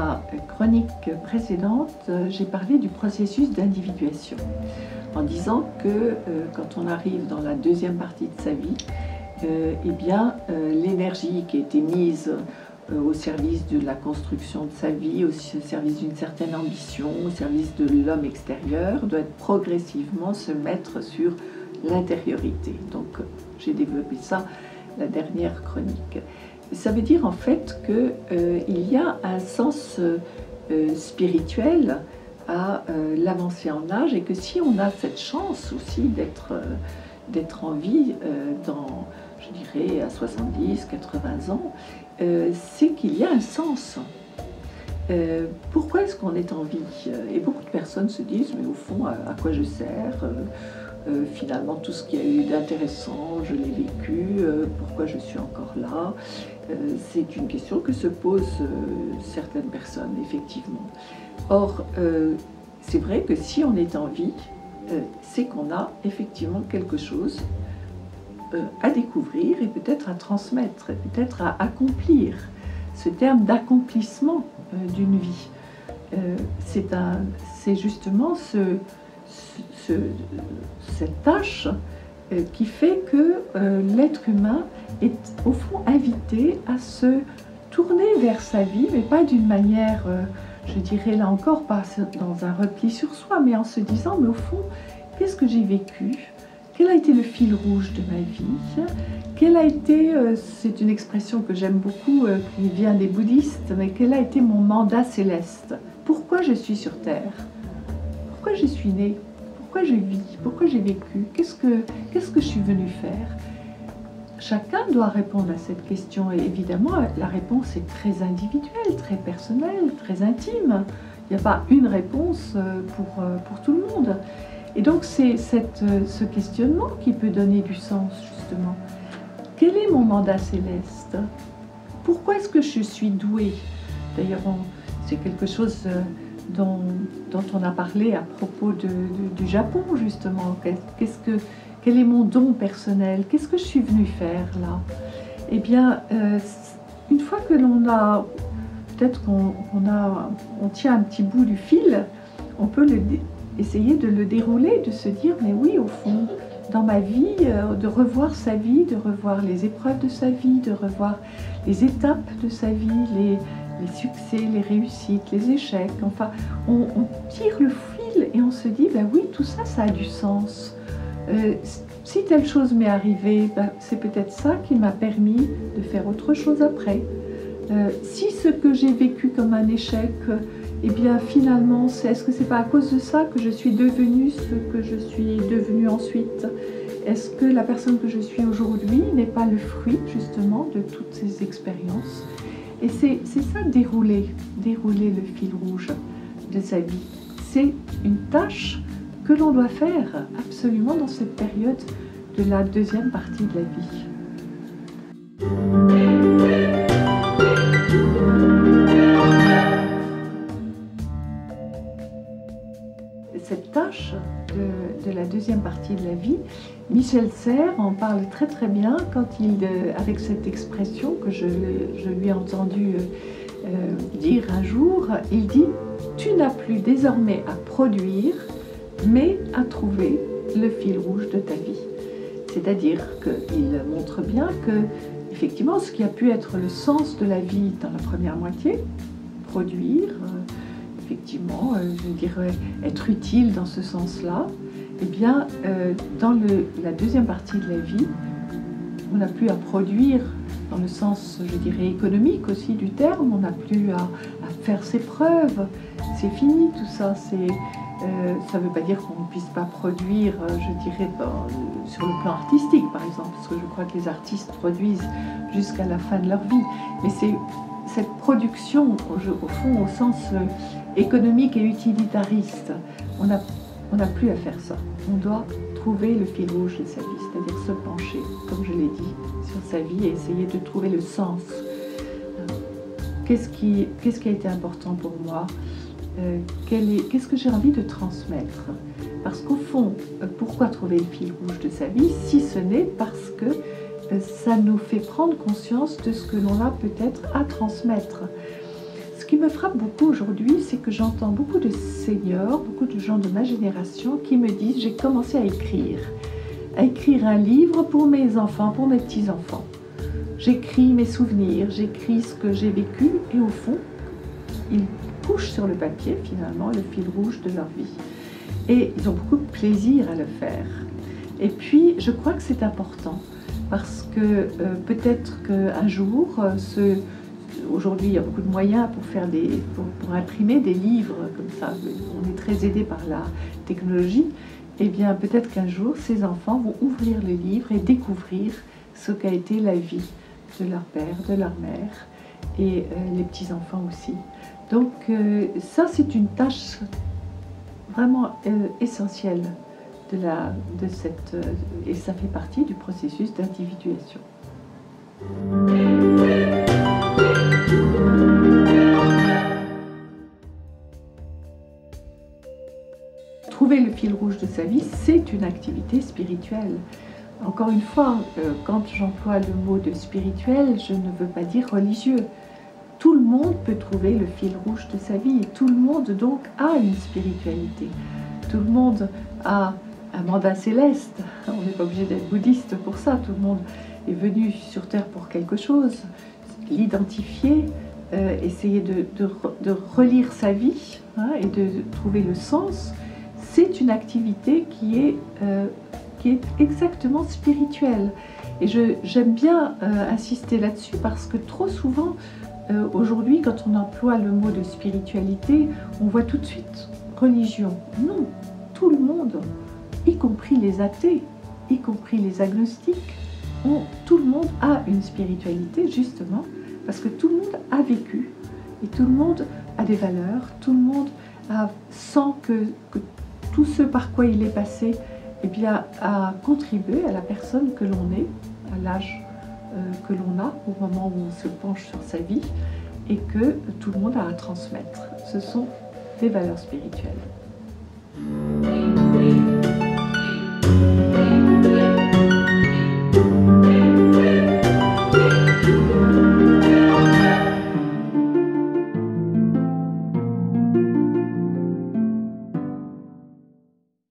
ma chronique précédente, j'ai parlé du processus d'individuation, en disant que quand on arrive dans la deuxième partie de sa vie, l'énergie qui a été mise au service de la construction de sa vie, au service d'une certaine ambition, au service de l'homme extérieur, doit progressivement se mettre sur l'intériorité. Donc j'ai développé ça la dernière chronique. Ça veut dire en fait qu'il y a un sens spirituel à l'avancée en âge, et que si on a cette chance aussi d'être en vie dans, je dirais, à 70, 80 ans, c'est qu'il y a un sens. Pourquoi est-ce qu'on est en vie? Et beaucoup de personnes se disent, mais au fond, à quoi je sers? Finalement, tout ce qu'il y a eu d'intéressant, je l'ai vécu, pourquoi je suis encore là? C'est une question que se posent certaines personnes, effectivement. Or, c'est vrai que si on est en vie, c'est qu'on a effectivement quelque chose à découvrir et peut-être à transmettre, et peut-être à accomplir. Ce terme d'accomplissement d'une vie, c'est justement cette tâche qui fait que l'être humain est au fond invité à se tourner vers sa vie, mais pas d'une manière, je dirais là encore, pas dans un repli sur soi, mais en se disant, mais au fond, qu'est-ce que j'ai vécu? Quel a été le fil rouge de ma vie? Quel a été, c'est une expression que j'aime beaucoup, qui vient des bouddhistes, mais quel a été mon mandat céleste? Pourquoi je suis sur Terre? Pourquoi je suis née? Pourquoi je vis? Pourquoi j'ai vécu? Qu'est-ce que je suis venue faire? Chacun doit répondre à cette question, et évidemment la réponse est très individuelle, très personnelle, très intime. Il n'y a pas une réponse pour tout le monde. Et donc c'est ce questionnement qui peut donner du sens, justement. Quel est mon mandat céleste? Pourquoi est-ce que je suis douée? D'ailleurs, c'est quelque chose dont on a parlé à propos du Japon, justement. Quel est mon don personnel? Qu'est-ce que je suis venue faire là? Eh bien, une fois que l'on a, peut-être on tient un petit bout du fil, on peut essayer de le dérouler, de se dire, mais oui, au fond, dans ma vie, de revoir sa vie, de revoir les épreuves de sa vie, de revoir les étapes de sa vie, les succès, les réussites, les échecs. Enfin, on tire le fil et on se dit, ben oui, tout ça, ça a du sens. Si telle chose m'est arrivée, ben, c'est peut-être ça qui m'a permis de faire autre chose après. Si ce que j'ai vécu comme un échec, eh bien finalement, est-ce que c'est pas à cause de ça que je suis devenue ce que je suis devenue ensuite? Est-ce que la personne que je suis aujourd'hui n'est pas le fruit justement de toutes ces expériences? Et c'est ça, dérouler le fil rouge de sa vie. C'est une tâche que l'on doit faire absolument dans cette période de la deuxième partie de la vie. Cette tâche de la deuxième partie de la vie, Michel Serres en parle très très bien quand avec cette expression que je lui ai entendu dire un jour, il dit « Tu n'as plus désormais à produire, mais à trouver le fil rouge de ta vie ». C'est-à-dire qu'il montre bien que, effectivement, ce qui a pu être le sens de la vie dans la première moitié, produire, effectivement, je dirais être utile dans ce sens-là, eh bien, dans la deuxième partie de la vie, on n'a plus à produire dans le sens, je dirais, économique aussi du terme, on n'a plus à faire ses preuves, c'est fini tout ça, ça ne veut pas dire qu'on ne puisse pas produire, je dirais, sur le plan artistique par exemple, parce que je crois que les artistes produisent jusqu'à la fin de leur vie, mais c'est cette production, au fond, au sens économique et utilitariste, on n'a plus à faire ça. On doit trouver le fil rouge de sa vie, c'est-à-dire se pencher, comme je l'ai dit, sur sa vie et essayer de trouver le sens. Qu'est-ce qui a été important pour moi? Qu'est-ce que j'ai envie de transmettre? Parce qu'au fond, pourquoi trouver le fil rouge de sa vie, si ce n'est parce que ça nous fait prendre conscience de ce que l'on a peut-être à transmettre. Ce qui me frappe beaucoup aujourd'hui, c'est que j'entends beaucoup de seniors, beaucoup de gens de ma génération qui me disent « j'ai commencé à écrire un livre pour mes enfants, pour mes petits-enfants. J'écris mes souvenirs, j'écris ce que j'ai vécu et au fond, ils couchent sur le papier finalement le fil rouge de leur vie. Et ils ont beaucoup de plaisir à le faire. Et puis, je crois que c'est important parce que peut-être qu'un jour, aujourd'hui, il y a beaucoup de moyens pour imprimer des livres comme ça. On est très aidé par la technologie. Eh bien, peut-être qu'un jour, ces enfants vont ouvrir le livre et découvrir ce qu'a été la vie de leur père, de leur mère et les petits-enfants aussi. Donc, ça, c'est une tâche vraiment essentielle et ça fait partie du processus d'individuation. Trouver le fil rouge de sa vie, c'est une activité spirituelle. Encore une fois, quand j'emploie le mot de spirituel, je ne veux pas dire religieux. Tout le monde peut trouver le fil rouge de sa vie. Tout le monde donc a une spiritualité. Tout le monde a un mandat céleste. On n'est pas obligé d'être bouddhiste pour ça. Tout le monde est venu sur Terre pour quelque chose. L'identifier, essayer de relire sa vie et de trouver le sens, c'est une activité qui est exactement spirituelle. Et j'aime bien insister là-dessus parce que trop souvent, aujourd'hui, quand on emploie le mot de spiritualité, on voit tout de suite religion. Non, tout le monde, y compris les athées, y compris les agnostiques, tout le monde a une spiritualité justement parce que tout le monde a vécu et tout le monde a des valeurs, tout le monde sent que tout ce par quoi il est passé eh bien, a contribué à la personne que l'on est, à l'âge que l'on a au moment où on se penche sur sa vie et que tout le monde a à transmettre. Ce sont des valeurs spirituelles.